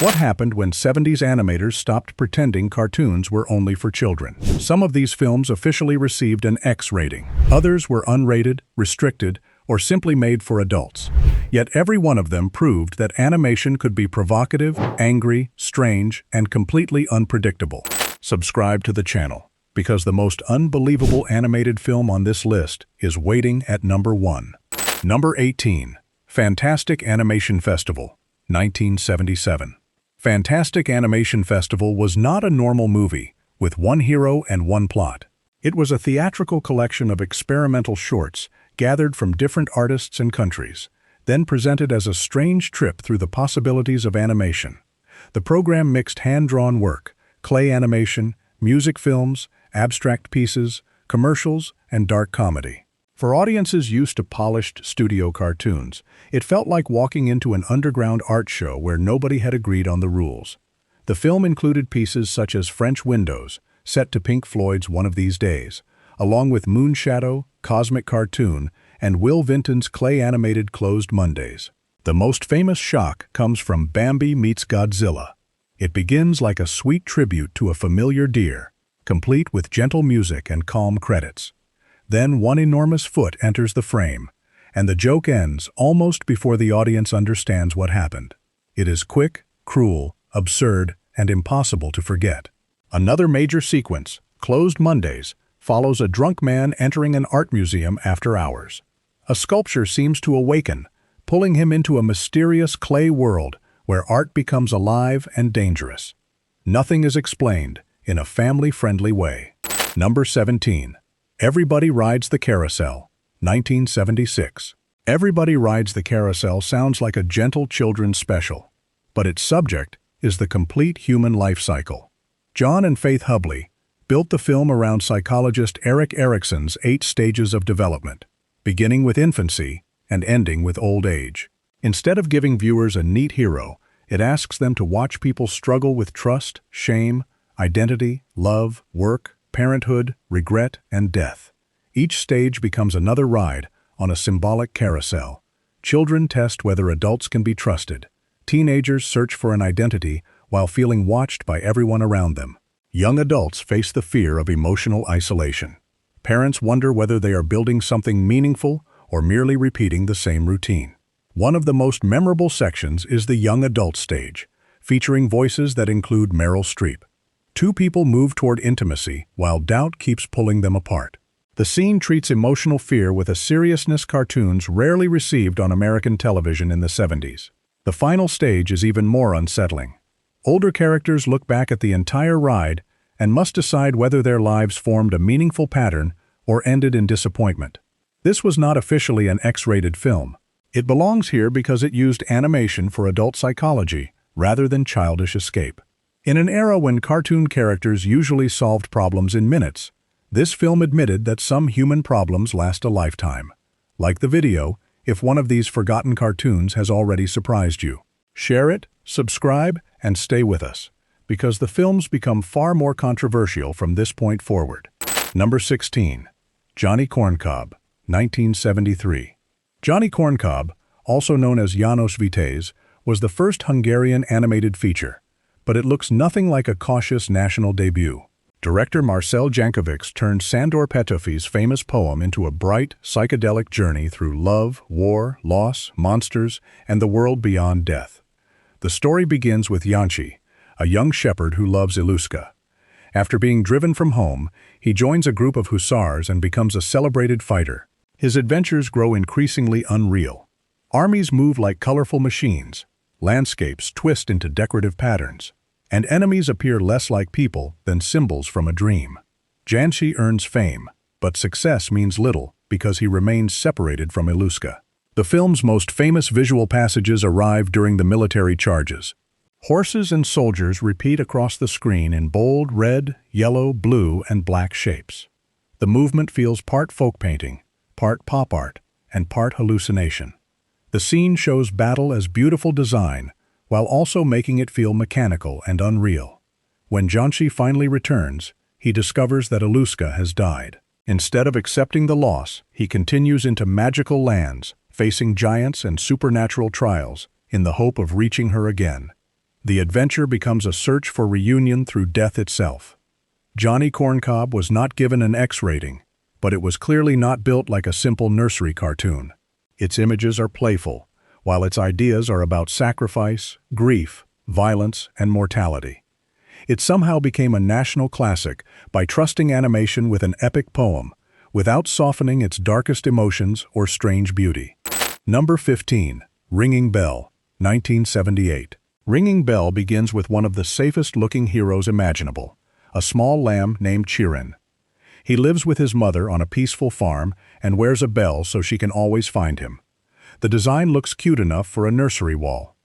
What happened when 70s animators stopped pretending cartoons were only for children? Some of these films officially received an X rating. Others were unrated, restricted, or simply made for adults. Yet every one of them proved that animation could be provocative, angry, strange, and completely unpredictable. Subscribe to the channel, because the most unbelievable animated film on this list is waiting at number 1. Number 18. Fantastic Animation Festival, 1977. Fantastic Animation Festival was not a normal movie, with one hero and one plot. It was a theatrical collection of experimental shorts gathered from different artists and countries, then presented as a strange trip through the possibilities of animation. The program mixed hand-drawn work, clay animation, music films, abstract pieces, commercials, and dark comedy. For audiences used to polished studio cartoons, it felt like walking into an underground art show where nobody had agreed on the rules. The film included pieces such as French Windows, set to Pink Floyd's One of These Days, along with Moonshadow, Cosmic Cartoon, and Will Vinton's clay-animated Closed Mondays. The most famous shock comes from Bambi Meets Godzilla. It begins like a sweet tribute to a familiar deer, complete with gentle music and calm credits. Then one enormous foot enters the frame, and the joke ends almost before the audience understands what happened. It is quick, cruel, absurd, and impossible to forget. Another major sequence, Closed Mondays, follows a drunk man entering an art museum after hours. A sculpture seems to awaken, pulling him into a mysterious clay world where art becomes alive and dangerous. Nothing is explained in a family-friendly way. Number 17. Everybody Rides the Carousel, 1976. Everybody Rides the Carousel sounds like a gentle children's special, but its subject is the complete human life cycle. John and Faith Hubley built the film around psychologist Erik Erikson's 8 stages of development, beginning with infancy and ending with old age. Instead of giving viewers a neat hero, it asks them to watch people struggle with trust, shame, identity, love, work, parenthood, regret, and death. Each stage becomes another ride on a symbolic carousel. Children test whether adults can be trusted. Teenagers search for an identity while feeling watched by everyone around them. Young adults face the fear of emotional isolation. Parents wonder whether they are building something meaningful or merely repeating the same routine. One of the most memorable sections is the young adult stage, featuring voices that include Meryl Streep. Two people move toward intimacy while doubt keeps pulling them apart. The scene treats emotional fear with a seriousness cartoons rarely received on American television in the 70s. The final stage is even more unsettling. Older characters look back at the entire ride and must decide whether their lives formed a meaningful pattern or ended in disappointment. This was not officially an X-rated film. It belongs here because it used animation for adult psychology rather than childish escape. In an era when cartoon characters usually solved problems in minutes, this film admitted that some human problems last a lifetime. Like the video, if one of these forgotten cartoons has already surprised you. Share it, subscribe, and stay with us, because the films become far more controversial from this point forward. Number 16. Johnny Corncob, 1973. Johnny Corncob, also known as János Vitéz, was the first Hungarian animated feature, but it looks nothing like a cautious national debut. Director Marcel Jankovics turned Sándor Petőfi's famous poem into a bright, psychedelic journey through love, war, loss, monsters, and the world beyond death. The story begins with Janci, a young shepherd who loves Iluska. After being driven from home, he joins a group of hussars and becomes a celebrated fighter. His adventures grow increasingly unreal. Armies move like colorful machines. Landscapes twist into decorative patterns, and enemies appear less like people than symbols from a dream. Janci earns fame, but success means little because he remains separated from Iluska. The film's most famous visual passages arrive during the military charges. Horses and soldiers repeat across the screen in bold red, yellow, blue, and black shapes. The movement feels part folk painting, part pop art, and part hallucination. The scene shows battle as beautiful design, while also making it feel mechanical and unreal. When Janci finally returns, he discovers that Iluska has died. Instead of accepting the loss, he continues into magical lands, facing giants and supernatural trials, in the hope of reaching her again. The adventure becomes a search for reunion through death itself. Johnny Corncob was not given an X rating, but it was clearly not built like a simple nursery cartoon. Its images are playful, while its ideas are about sacrifice, grief, violence, and mortality. It somehow became a national classic by trusting animation with an epic poem, without softening its darkest emotions or strange beauty. Number 15. Ringing Bell, 1978. Ringing Bell begins with one of the safest-looking heroes imaginable, a small lamb named Chirin. He lives with his mother on a peaceful farm and wears a bell so she can always find him. The design looks cute enough for a nursery wall.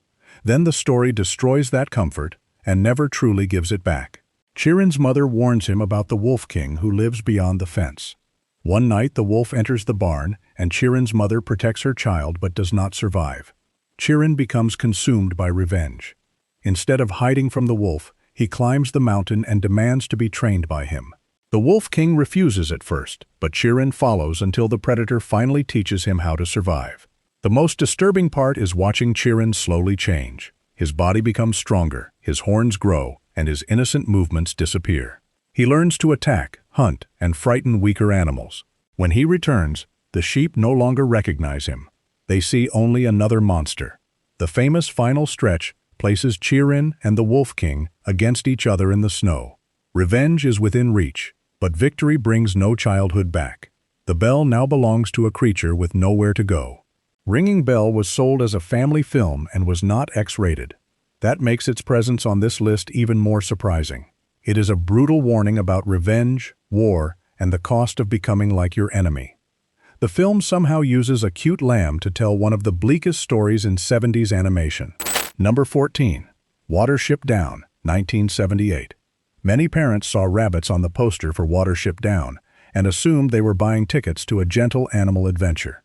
Then the story destroys that comfort and never truly gives it back. Chirin's mother warns him about the Wolf King who lives beyond the fence. One night the wolf enters the barn and Chirin's mother protects her child but does not survive. Chirin becomes consumed by revenge. Instead of hiding from the wolf, he climbs the mountain and demands to be trained by him. The Wolf King refuses at first, but Chirin follows until the predator finally teaches him how to survive. The most disturbing part is watching Chirin slowly change. His body becomes stronger, his horns grow, and his innocent movements disappear. He learns to attack, hunt, and frighten weaker animals. When he returns, the sheep no longer recognize him. They see only another monster. The famous final stretch places Chirin and the Wolf King against each other in the snow. Revenge is within reach, but victory brings no childhood back. The bell now belongs to a creature with nowhere to go. Ringing Bell was sold as a family film and was not X-rated. That makes its presence on this list even more surprising. It is a brutal warning about revenge, war, and the cost of becoming like your enemy. The film somehow uses a cute lamb to tell one of the bleakest stories in 70s animation. Number 14. Watership Down, 1978. Many parents saw rabbits on the poster for Watership Down and assumed they were buying tickets to a gentle animal adventure.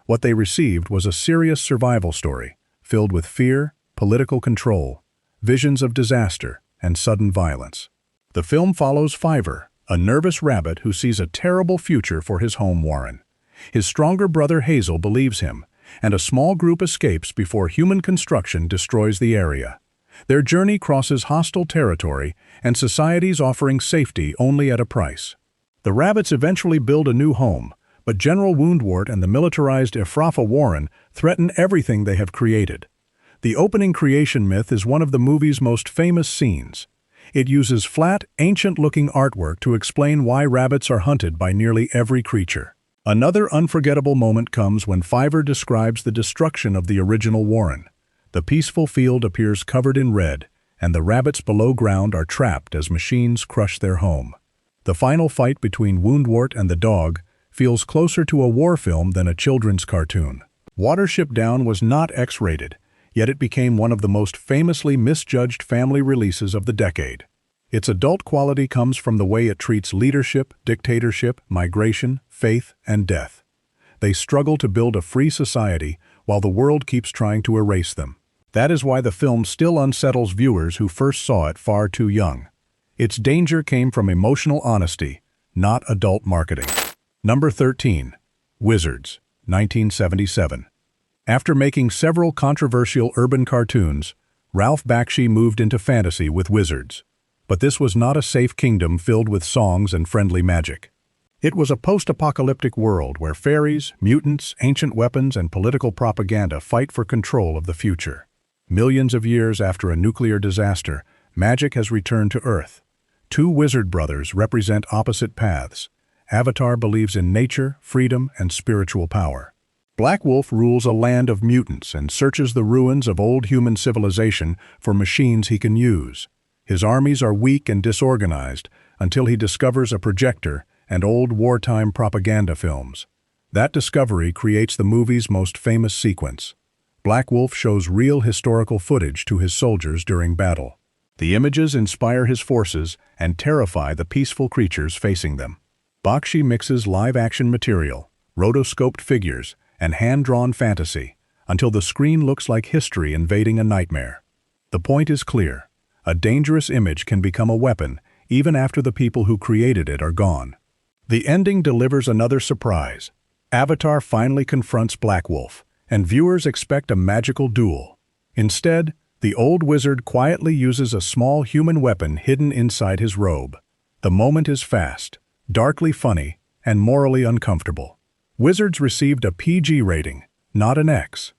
What they received was a serious survival story, filled with fear, political control, visions of disaster, and sudden violence. The film follows Fiver, a nervous rabbit who sees a terrible future for his home warren. His stronger brother Hazel believes him, and a small group escapes before human construction destroys the area. Their journey crosses hostile territory and societies offering safety only at a price. The rabbits eventually build a new home, but General Woundwort and the militarized Ifrafa Warren threaten everything they have created. The opening creation myth is one of the movie's most famous scenes. It uses flat, ancient-looking artwork to explain why rabbits are hunted by nearly every creature. Another unforgettable moment comes when Fiver describes the destruction of the original warren. The peaceful field appears covered in red, and the rabbits below ground are trapped as machines crush their home. The final fight between Woundwort and the dog feels closer to a war film than a children's cartoon. Watership Down was not X-rated, yet it became one of the most famously misjudged family releases of the decade. Its adult quality comes from the way it treats leadership, dictatorship, migration, faith, and death. They struggle to build a free society while the world keeps trying to erase them. That is why the film still unsettles viewers who first saw it far too young. Its danger came from emotional honesty, not adult marketing. Number 13. Wizards, 1977. After making several controversial urban cartoons, Ralph Bakshi moved into fantasy with Wizards. But this was not a safe kingdom filled with songs and friendly magic. It was a post-apocalyptic world where fairies, mutants, ancient weapons, and political propaganda fight for control of the future. Millions of years after a nuclear disaster, magic has returned to Earth. Two wizard brothers represent opposite paths. Avatar believes in nature, freedom, and spiritual power. Black Wolf rules a land of mutants and searches the ruins of old human civilization for machines he can use. His armies are weak and disorganized until he discovers a projector and old wartime propaganda films. That discovery creates the movie's most famous sequence. Black Wolf shows real historical footage to his soldiers during battle. The images inspire his forces and terrify the peaceful creatures facing them. Bakshi mixes live-action material, rotoscoped figures, and hand-drawn fantasy until the screen looks like history invading a nightmare. The point is clear. A dangerous image can become a weapon even after the people who created it are gone. The ending delivers another surprise. Avatar finally confronts Black Wolf, and viewers expect a magical duel. Instead, The old wizard quietly uses a small human weapon hidden inside his robe. The moment is fast, darkly funny, and morally uncomfortable. Wizards received a PG rating, not an X.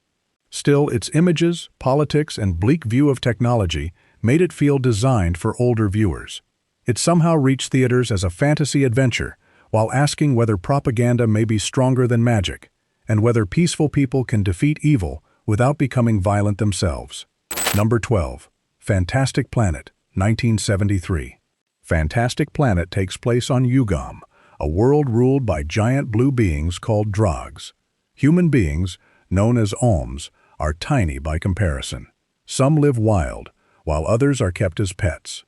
Still, its images, politics, and bleak view of technology made it feel designed for older viewers. It somehow reached theaters as a fantasy adventure, while asking whether propaganda may be stronger than magic, and whether peaceful people can defeat evil without becoming violent themselves. Number 12. Fantastic Planet, 1973. Fantastic Planet takes place on Yugam, a world ruled by giant blue beings called Drogs. Human beings, known as Alms, are tiny by comparison. Some live wild, while others are kept as pets.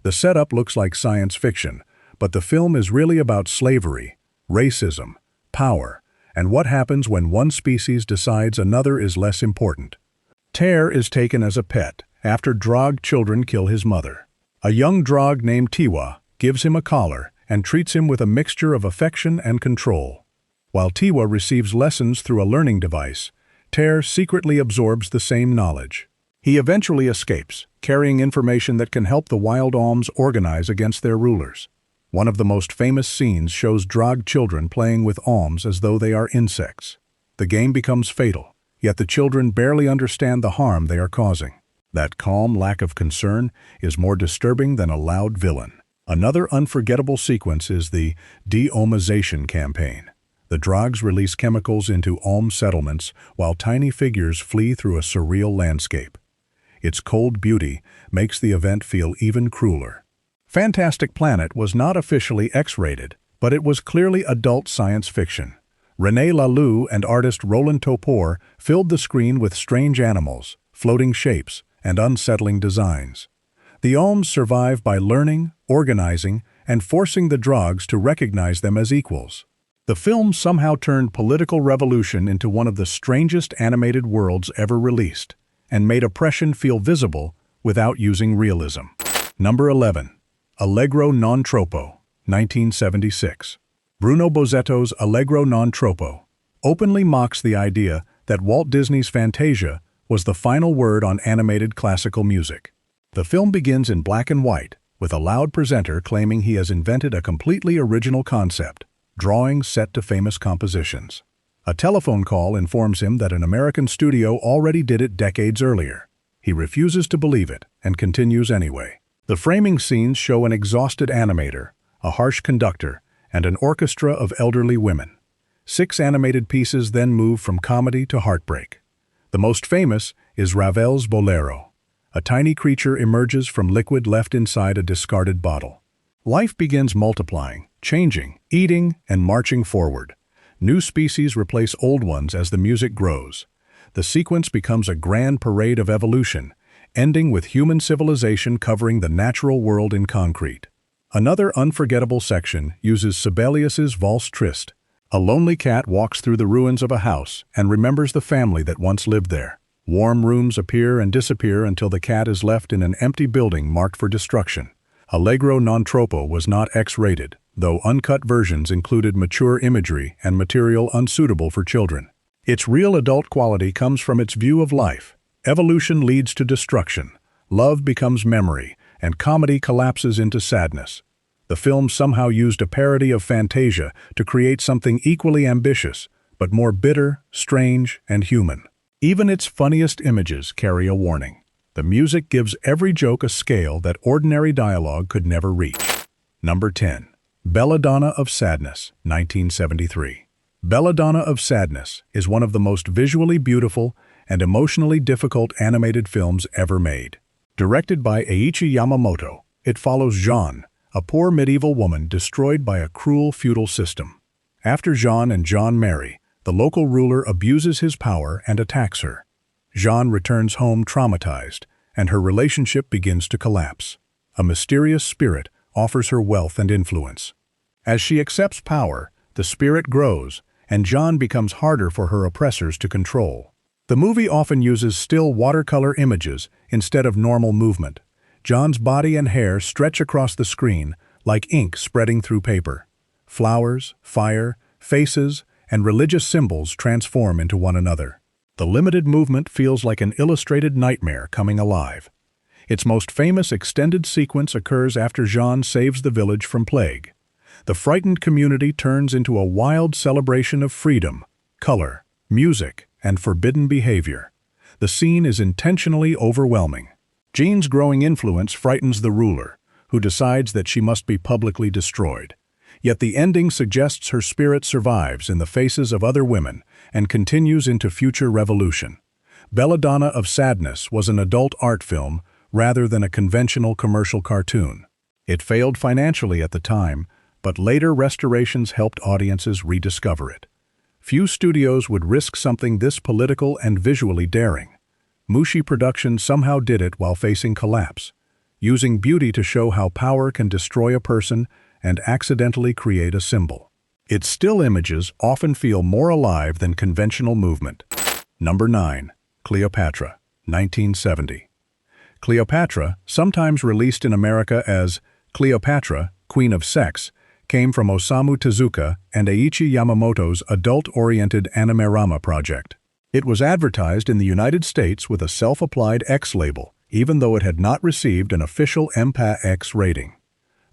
The setup looks like science fiction, but the film is really about slavery, racism, power, and what happens when one species decides another is less important. Tear is taken as a pet after Drog children kill his mother. A young Drog named Tiwa gives him a collar and treats him with a mixture of affection and control. While Tiwa receives lessons through a learning device, Tear secretly absorbs the same knowledge. He eventually escapes, carrying information that can help the wild Alms organize against their rulers. One of the most famous scenes shows Drog children playing with Alms as though they are insects. The game becomes fatal, yet the children barely understand the harm they are causing. That calm lack of concern is more disturbing than a loud villain. Another unforgettable sequence is the de-Almization campaign. The Drogs release chemicals into Alm settlements while tiny figures flee through a surreal landscape. Its cold beauty makes the event feel even crueler. Fantastic Planet was not officially X-rated, but it was clearly adult science fiction. René Laloux and artist Roland Topor filled the screen with strange animals, floating shapes, and unsettling designs. The Alms survive by learning, organizing, and forcing the Drogs to recognize them as equals. The film somehow turned political revolution into one of the strangest animated worlds ever released, and made oppression feel visible without using realism. Number 11. Allegro non troppo, 1976. Bruno Bozzetto's Allegro non troppo openly mocks the idea that Walt Disney's Fantasia was the final word on animated classical music. The film begins in black and white, with a loud presenter claiming he has invented a completely original concept, drawings set to famous compositions. A telephone call informs him that an American studio already did it decades earlier. He refuses to believe it and continues anyway. The framing scenes show an exhausted animator, a harsh conductor, and an orchestra of elderly women. 6 animated pieces then move from comedy to heartbreak. The most famous is Ravel's Bolero. A tiny creature emerges from liquid left inside a discarded bottle. Life begins multiplying, changing, eating, and marching forward. New species replace old ones as the music grows. The sequence becomes a grand parade of evolution, ending with human civilization covering the natural world in concrete. Another unforgettable section uses Sibelius's Valse Triste. A lonely cat walks through the ruins of a house and remembers the family that once lived there. Warm rooms appear and disappear until the cat is left in an empty building marked for destruction. Allegro non troppo was not X-rated, though uncut versions included mature imagery and material unsuitable for children. Its real adult quality comes from its view of life. Evolution leads to destruction, love becomes memory, and comedy collapses into sadness. The film somehow used a parody of Fantasia to create something equally ambitious, but more bitter, strange, and human. Even its funniest images carry a warning. The music gives every joke a scale that ordinary dialogue could never reach. Number 10. Belladonna of Sadness, 1973. Belladonna of Sadness is one of the most visually beautiful and emotionally difficult animated films ever made. Directed by Eiichi Yamamoto, it follows Jeanne, a poor medieval woman destroyed by a cruel feudal system. After Jeanne and John marry, the local ruler abuses his power and attacks her. Jeanne returns home traumatized, and her relationship begins to collapse. A mysterious spirit offers her wealth and influence. As she accepts power, the spirit grows, and Jeanne becomes harder for her oppressors to control. The movie often uses still watercolor images instead of normal movement. Jeanne's body and hair stretch across the screen like ink spreading through paper. Flowers, fire, faces, and religious symbols transform into one another. The limited movement feels like an illustrated nightmare coming alive. Its most famous extended sequence occurs after Jean saves the village from plague. The frightened community turns into a wild celebration of freedom, color, music, and forbidden behavior. The scene is intentionally overwhelming. Jean's growing influence frightens the ruler, who decides that she must be publicly destroyed. Yet the ending suggests her spirit survives in the faces of other women and continues into future revolution. Belladonna of Sadness was an adult art film rather than a conventional commercial cartoon. It failed financially at the time, but later restorations helped audiences rediscover it. Few studios would risk something this political and visually daring. Mushi Productions somehow did it while facing collapse, using beauty to show how power can destroy a person and accidentally create a symbol. Its still images often feel more alive than conventional movement. Number 9. Cleopatra, 1970. Cleopatra, sometimes released in America as Cleopatra, Queen of Sex, came from Osamu Tezuka and Eiichi Yamamoto's adult-oriented Anime-rama project. It was advertised in the United States with a self-applied X label, even though it had not received an official MPA-X rating.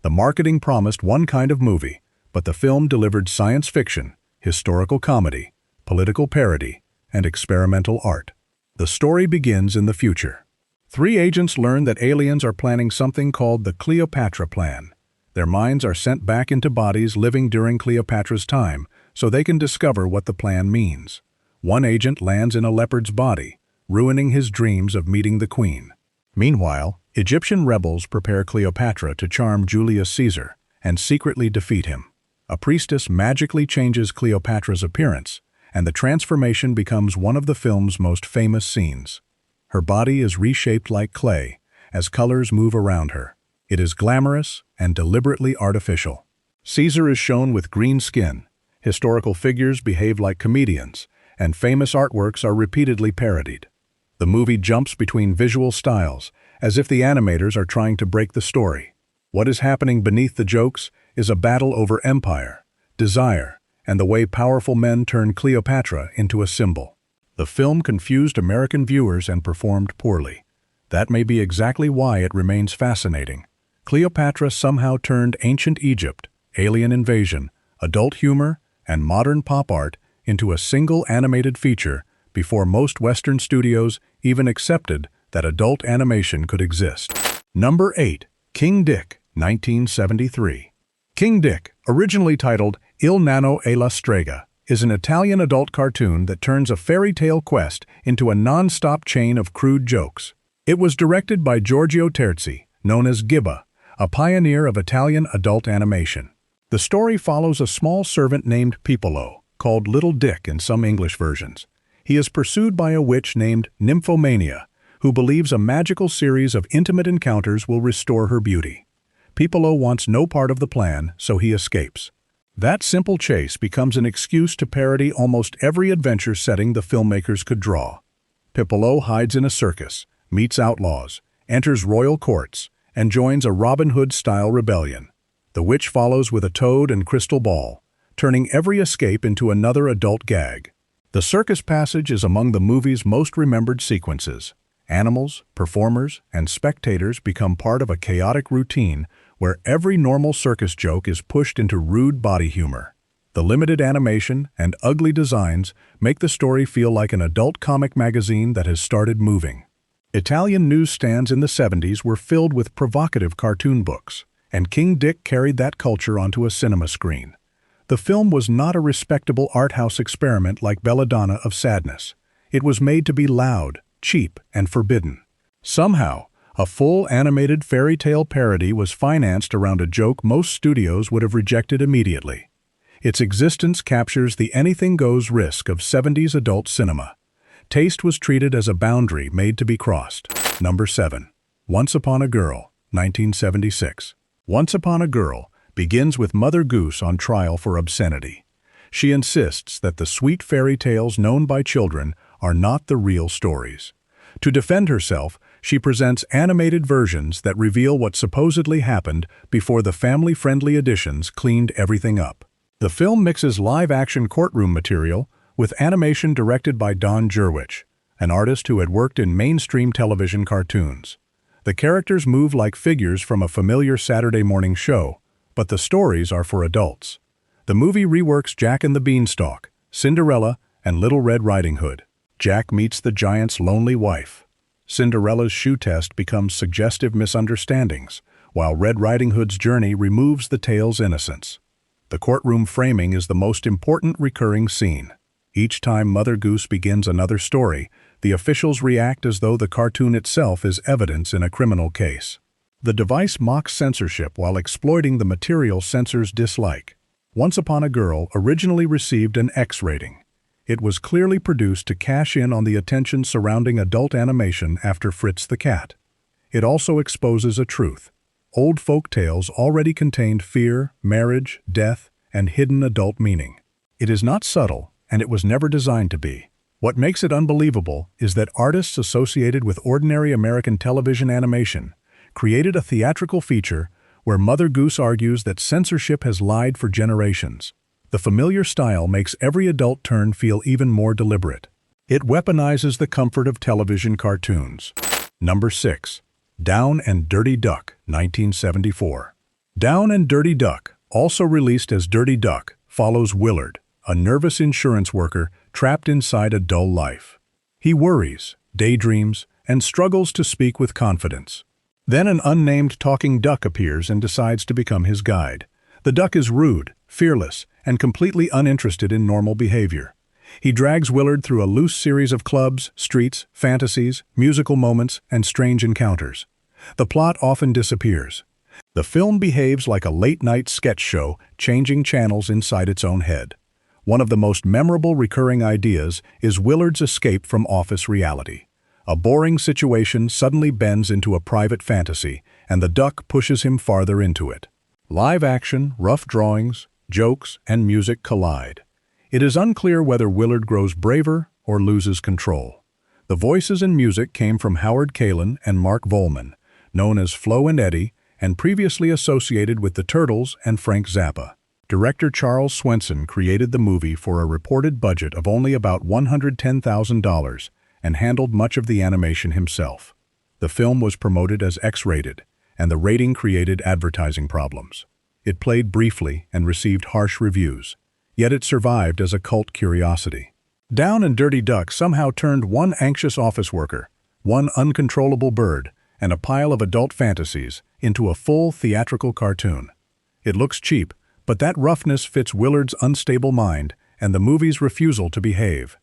The marketing promised one kind of movie, but the film delivered science fiction, historical comedy, political parody, and experimental art. The story begins in the future. 3 agents learn that aliens are planning something called the Cleopatra Plan. Their minds are sent back into bodies living during Cleopatra's time, so they can discover what the plan means. One agent lands in a leopard's body, ruining his dreams of meeting the queen. Meanwhile, Egyptian rebels prepare Cleopatra to charm Julius Caesar and secretly defeat him. A priestess magically changes Cleopatra's appearance, and the transformation becomes one of the film's most famous scenes. Her body is reshaped like clay as colors move around her. It is glamorous and deliberately artificial. Caesar is shown with green skin, historical figures behave like comedians, and famous artworks are repeatedly parodied. The movie jumps between visual styles, as if the animators are trying to break the story. What is happening beneath the jokes is a battle over empire, desire, and the way powerful men turn Cleopatra into a symbol. The film confused American viewers and performed poorly. That may be exactly why it remains fascinating. Cleopatra somehow turned ancient Egypt, alien invasion, adult humor, and modern pop art into a single animated feature before most Western studios even accepted that adult animation could exist. Number 8. King Dick, 1973. King Dick, originally titled Il Nano e la Strega, is an Italian adult cartoon that turns a fairy tale quest into a non-stop chain of crude jokes. It was directed by Giorgio Terzi, known as Gibba, a pioneer of Italian adult animation. The story follows a small servant named Pipolo, called Little Dick in some English versions. He is pursued by a witch named Nymphomania, who believes a magical series of intimate encounters will restore her beauty. Pipolo wants no part of the plan, so he escapes. That simple chase becomes an excuse to parody almost every adventure setting the filmmakers could draw. Pipolo hides in a circus, meets outlaws, enters royal courts, and joins a Robin Hood-style rebellion. The witch follows with a toad and crystal ball, turning every escape into another adult gag. The circus passage is among the movie's most remembered sequences. Animals, performers, and spectators become part of a chaotic routine where every normal circus joke is pushed into rude body humor. The limited animation and ugly designs make the story feel like an adult comic magazine that has started moving. Italian newsstands in the 70s were filled with provocative cartoon books, and King Dick carried that culture onto a cinema screen. The film was not a respectable art house experiment like Belladonna of Sadness. It was made to be loud, cheap, and forbidden. Somehow, a full animated fairy tale parody was financed around a joke most studios would have rejected immediately. Its existence captures the anything-goes risk of 70s adult cinema. Taste was treated as a boundary made to be crossed. Number 7. Once Upon a Girl, 1976. Once Upon a Girl begins with Mother Goose on trial for obscenity. She insists that the sweet fairy tales known by children are not the real stories. To defend herself, she presents animated versions that reveal what supposedly happened before the family-friendly editions cleaned everything up. The film mixes live-action courtroom material with animation directed by Don Jurwich, an artist who had worked in mainstream television cartoons. The characters move like figures from a familiar Saturday morning show, but the stories are for adults. The movie reworks Jack and the Beanstalk, Cinderella, and Little Red Riding Hood. Jack meets the giant's lonely wife. Cinderella's shoe test becomes suggestive misunderstandings, while Red Riding Hood's journey removes the tale's innocence. The courtroom framing is the most important recurring scene. Each time Mother Goose begins another story, the officials react as though the cartoon itself is evidence in a criminal case. The device mocks censorship while exploiting the material censors dislike. Once Upon a Girl originally received an X rating. It was clearly produced to cash in on the attention surrounding adult animation after Fritz the Cat. It also exposes a truth. Old folk tales already contained fear, marriage, death, and hidden adult meaning. It is not subtle, and it was never designed to be. What makes it unbelievable is that artists associated with ordinary American television animation created a theatrical feature where Mother Goose argues that censorship has lied for generations. The familiar style makes every adult turn feel even more deliberate. It weaponizes the comfort of television cartoons. Number 6. Down and Dirty Duck, 1974. Down and Dirty Duck, also released as Dirty Duck, follows Willard, a nervous insurance worker trapped inside a dull life. He worries, daydreams, and struggles to speak with confidence. Then an unnamed talking duck appears and decides to become his guide. The duck is rude, fearless, and completely uninterested in normal behavior. He drags Willard through a loose series of clubs, streets, fantasies, musical moments, and strange encounters. The plot often disappears. The film behaves like a late-night sketch show, changing channels inside its own head. One of the most memorable recurring ideas is Willard's escape from office reality. A boring situation suddenly bends into a private fantasy, and the duck pushes him farther into it. Live action, rough drawings, jokes, and music collide. It is unclear whether Willard grows braver or loses control. The voices and music came from Howard Kalin and Mark Volman, known as Flo and Eddie, and previously associated with the Turtles and Frank Zappa. Director Charles Swenson created the movie for a reported budget of only about $110,000 and handled much of the animation himself. The film was promoted as X-rated, and the rating created advertising problems. It played briefly and received harsh reviews, yet it survived as a cult curiosity. Down and Dirty Duck somehow turned one anxious office worker, one uncontrollable bird, and a pile of adult fantasies into a full theatrical cartoon. It looks cheap, but that roughness fits Willard's unstable mind and the movie's refusal to behave.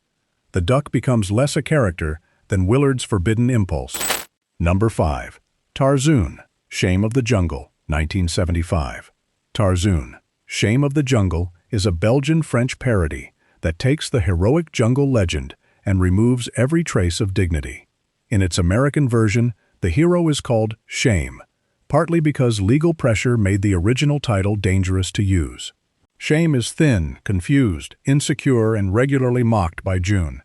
The duck becomes less a character than Willard's forbidden impulse. Number 5. Tarzoon, Shame of the Jungle, 1975. Tarzoon, Shame of the Jungle is a Belgian-French parody that takes the heroic jungle legend and removes every trace of dignity. In its American version, the hero is called Shame, partly because legal pressure made the original title dangerous to use. Shame is thin, confused, insecure, and regularly mocked by June.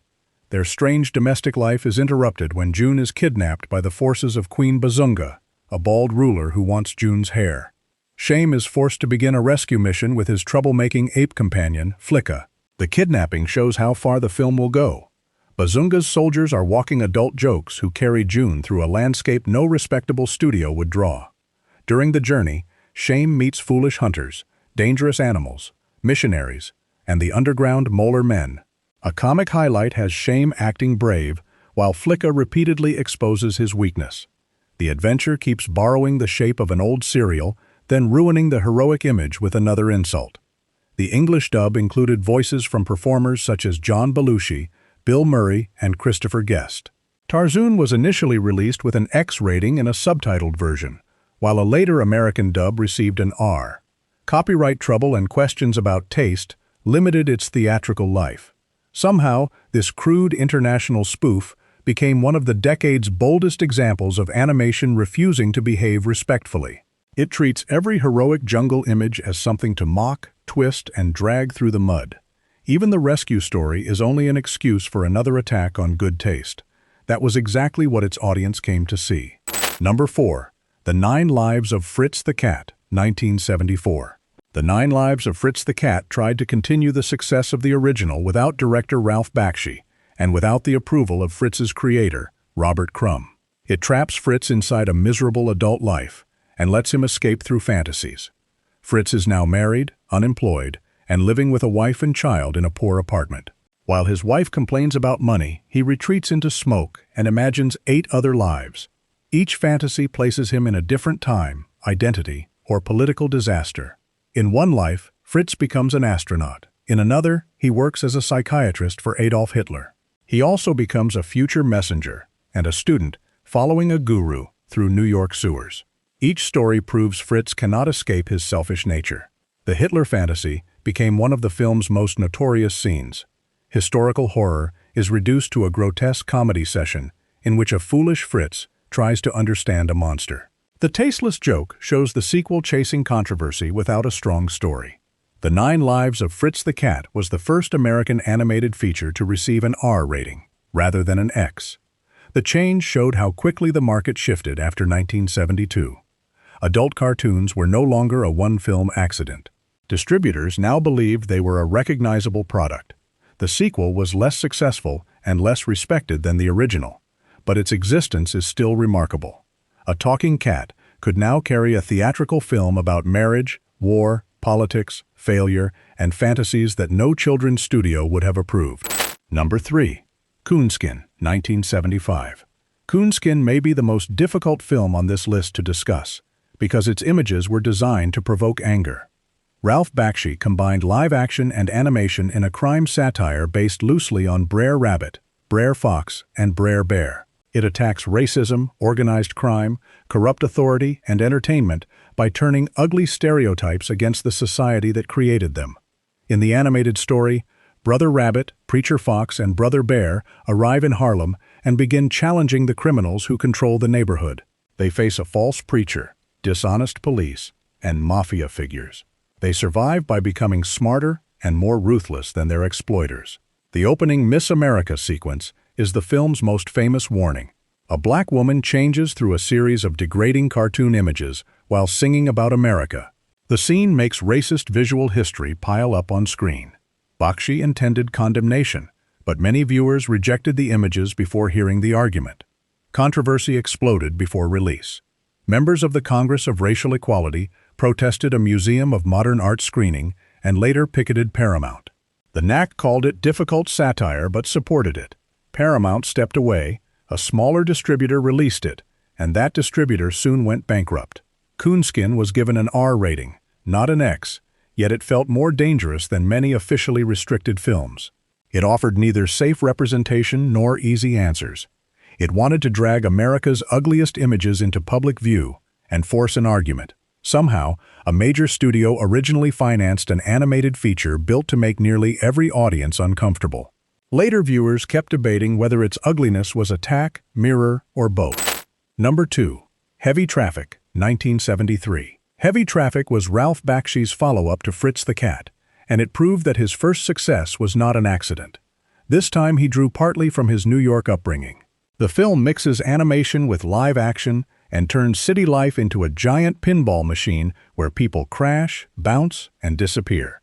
Their strange domestic life is interrupted when June is kidnapped by the forces of Queen Bazunga, a bald ruler who wants June's hair. Shame is forced to begin a rescue mission with his troublemaking ape companion, Flicka. The kidnapping shows how far the film will go. Bazunga's soldiers are walking adult jokes who carry June through a landscape no respectable studio would draw. During the journey, Shame meets foolish hunters, dangerous animals, missionaries, and the underground Molar Men. A comic highlight has Shame acting brave, while Flicka repeatedly exposes his weakness. The adventure keeps borrowing the shape of an old serial, then ruining the heroic image with another insult. The English dub included voices from performers such as John Belushi, Bill Murray, and Christopher Guest. Tarzoon was initially released with an X rating in a subtitled version, while a later American dub received an R. Copyright trouble and questions about taste limited its theatrical life. Somehow, this crude international spoof became one of the decade's boldest examples of animation refusing to behave respectfully. It treats every heroic jungle image as something to mock, twist, and drag through the mud. Even the rescue story is only an excuse for another attack on good taste. That was exactly what its audience came to see. Number 4. The 9 Lives of Fritz the Cat, 1974. The 9 Lives of Fritz the Cat tried to continue the success of the original without director Ralph Bakshi and without the approval of Fritz's creator, Robert Crumb. It traps Fritz inside a miserable adult life and lets him escape through fantasies. Fritz is now married, unemployed, and living with a wife and child in a poor apartment. While his wife complains about money, he retreats into smoke and imagines 8 other lives. Each fantasy places him in a different time, identity, or political disaster. In one life, Fritz becomes an astronaut. In another, he works as a psychiatrist for Adolf Hitler. He also becomes a future messenger and a student following a guru through New York sewers. Each story proves Fritz cannot escape his selfish nature. The Hitler fantasy became one of the film's most notorious scenes. Historical horror is reduced to a grotesque comedy session in which a foolish Fritz tries to understand a monster. The tasteless joke shows the sequel chasing controversy without a strong story. The 9 Lives of Fritz the Cat was the first American animated feature to receive an R rating, rather than an X. The change showed how quickly the market shifted after 1972. Adult cartoons were no longer a one-film accident. Distributors now believed they were a recognizable product. The sequel was less successful and less respected than the original, but its existence is still remarkable. A talking cat could now carry a theatrical film about marriage, war, politics, failure, and fantasies that no children's studio would have approved. Number 3. Coonskin, 1975. Coonskin may be the most difficult film on this list to discuss, because its images were designed to provoke anger. Ralph Bakshi combined live-action and animation in a crime satire based loosely on Brer Rabbit, Brer Fox, and Brer Bear. It attacks racism, organized crime, corrupt authority, and entertainment by turning ugly stereotypes against the society that created them. In the animated story, Brother Rabbit, Preacher Fox, and Brother Bear arrive in Harlem and begin challenging the criminals who control the neighborhood. They face a false preacher, dishonest police, and mafia figures. They survive by becoming smarter and more ruthless than their exploiters. The opening Miss America sequence is the film's most famous warning. A black woman changes through a series of degrading cartoon images while singing about America. The scene makes racist visual history pile up on screen. Bakshi intended condemnation, but many viewers rejected the images before hearing the argument. Controversy exploded before release. Members of the Congress of Racial Equality protested a Museum of Modern Art screening and later picketed Paramount. The NAC called it difficult satire but supported it. Paramount stepped away, a smaller distributor released it, and that distributor soon went bankrupt. Coonskin was given an R rating, not an X, yet it felt more dangerous than many officially restricted films. It offered neither safe representation nor easy answers. It wanted to drag America's ugliest images into public view and force an argument. Somehow, a major studio originally financed an animated feature built to make nearly every audience uncomfortable. Later viewers kept debating whether its ugliness was attack, mirror, or both. Number 2. Heavy Traffic, 1973. Heavy Traffic was Ralph Bakshi's follow-up to Fritz the Cat, and it proved that his first success was not an accident. This time he drew partly from his New York upbringing. The film mixes animation with live action and turns city life into a giant pinball machine where people crash, bounce, and disappear.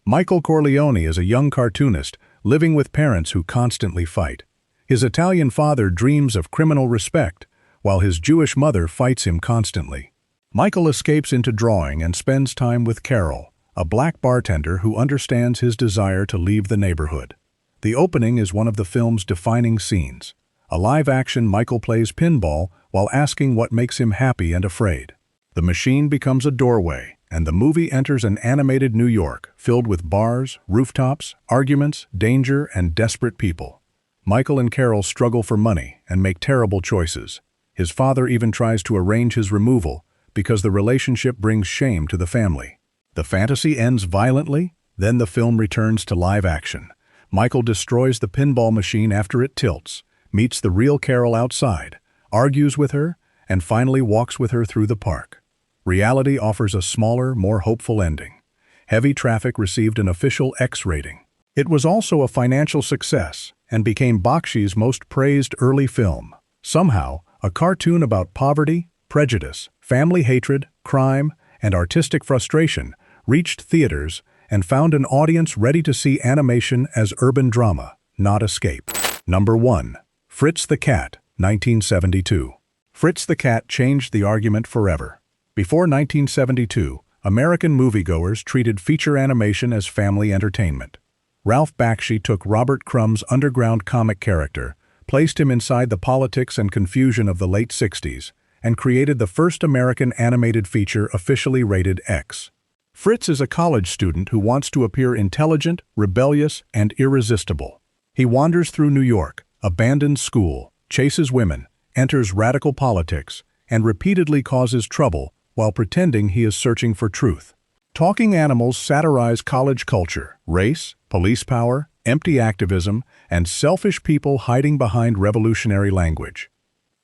Michael Corleone is a young cartoonist living with parents who constantly fight. His Italian father dreams of criminal respect, while his Jewish mother fights him constantly. Michael escapes into drawing and spends time with Carol, a black bartender who understands his desire to leave the neighborhood. The opening is one of the film's defining scenes. A live-action Michael plays pinball while asking what makes him happy and afraid. The machine becomes a doorway, and the movie enters an animated New York filled with bars, rooftops, arguments, danger, and desperate people. Michael and Carol struggle for money and make terrible choices. His father even tries to arrange his removal because the relationship brings shame to the family. The fantasy ends violently, then the film returns to live action. Michael destroys the pinball machine after it tilts, meets the real Carol outside, argues with her, and finally walks with her through the park. Reality offers a smaller, more hopeful ending. Heavy Traffic received an official X rating. It was also a financial success and became Bakshi's most praised early film. Somehow, a cartoon about poverty, prejudice, family hatred, crime, and artistic frustration reached theaters and found an audience ready to see animation as urban drama, not escape. Number 1. Fritz the Cat, 1972. Fritz the Cat changed the argument forever. Before 1972, American moviegoers treated feature animation as family entertainment. Ralph Bakshi took Robert Crumb's underground comic character, placed him inside the politics and confusion of the late 60s, and created the first American animated feature officially rated X. Fritz is a college student who wants to appear intelligent, rebellious, and irresistible. He wanders through New York, abandons school, chases women, enters radical politics, and repeatedly causes trouble while pretending he is searching for truth. Talking Animals satirize college culture, race, police power, empty activism, and selfish people hiding behind revolutionary language.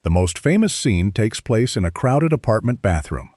The most famous scene takes place in a crowded apartment bathroom.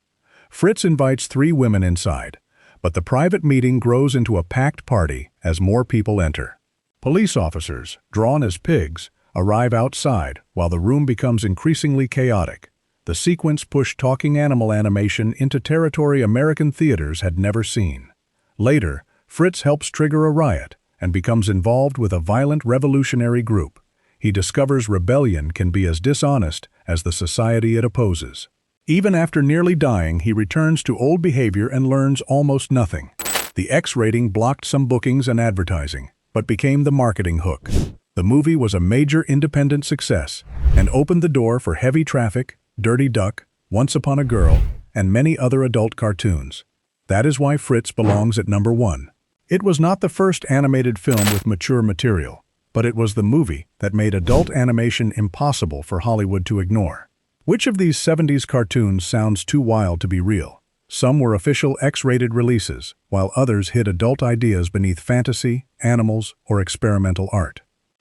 Fritz invites 3 women inside, but the private meeting grows into a packed party as more people enter. Police officers, drawn as pigs, arrive outside while the room becomes increasingly chaotic. The sequence pushed talking animal animation into territory American theaters had never seen. Later, Fritz helps trigger a riot and becomes involved with a violent revolutionary group. He discovers rebellion can be as dishonest as the society it opposes. Even after nearly dying, he returns to old behavior and learns almost nothing. The X rating blocked some bookings and advertising, but became the marketing hook. The movie was a major independent success and opened the door for Heavy Traffic, Dirty Duck, Once Upon a Girl, and many other adult cartoons. That is why Fritz belongs at number 1. It was not the first animated film with mature material, but it was the movie that made adult animation impossible for Hollywood to ignore. Which of these 70s cartoons sounds too wild to be real? Some were official X-rated releases, while others hid adult ideas beneath fantasy, animals, or experimental art.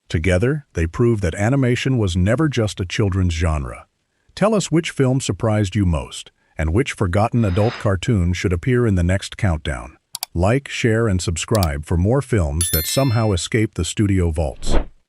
Together, they prove that animation was never just a children's genre. Tell us which film surprised you most, and which forgotten adult cartoon should appear in the next countdown. Like, share, and subscribe for more films that somehow escape the studio vaults.